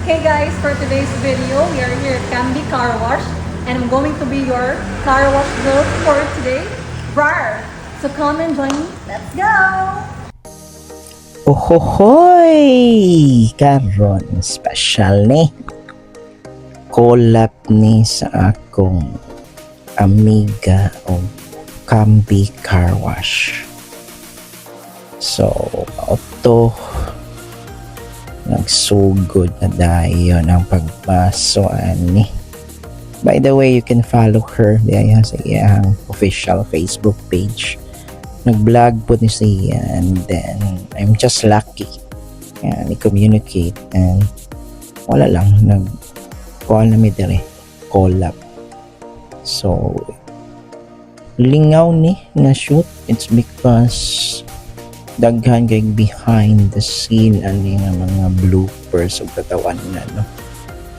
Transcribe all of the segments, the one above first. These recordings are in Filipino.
Hey guys, for today's video, we are here at Camby Car Wash and I'm going to be your car wash girl for today. Rar! So come and join me. Let's go! Ohohoy! Karon special ni collab ni sa akong amiga o Camby Car Wash. So, auto nagsugod na dayon ang pagbaso ani. By the way, you can follow her diya sa iyang official Facebook page. Nag-vlog po ni siya and then I'm just lucky. Yan, i-communicate and wala lang, nag-call na mi dire, collab. So, lingaw ni na shoot. It's because daghan kay behind the scene ani nga mga bloopers ug katawan na no.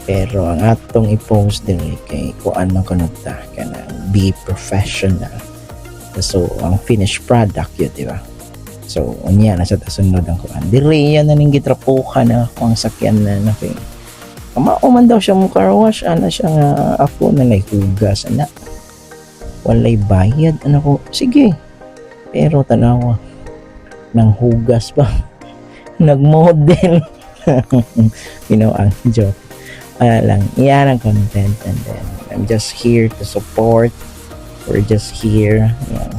Pero ang atong i-post din kay kuan man kunugta kana be professional. So ang finished product yun, di ba? So unya na sa tasunod ang kuan. Diri yan na ning gitrapuhan na ang sakyan na na kay. Mao man daw siya mo car wash ana siya nga ako na hugas ana. Walay bayad ana ko. Sige. Pero tanawa nang hugas pa nagmodel ang joke lang iyan ang content and then I'm just here to support. We're just here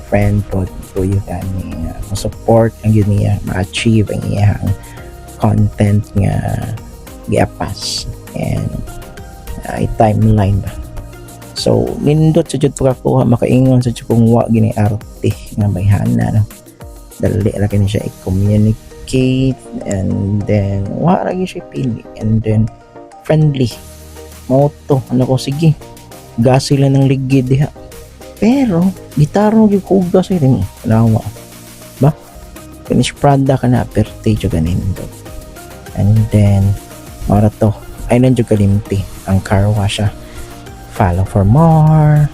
friend po you kani support ang yun niya ma-achieve ang iyang content nga giapas and timeline ba. So nindot sa jud pagkakuha makaingon sa jud kung wa gini arte nga bayhana no. Dali ra kini siya i-communicate and then wa ra siya pili and then friendly moto ano ko sige gas sila ng ligid diha pero gitaro gyud ko gas rin nawa ba finished product na perte jud ganin do and then mara to ay nandiyo kalimti ang car wash follow for more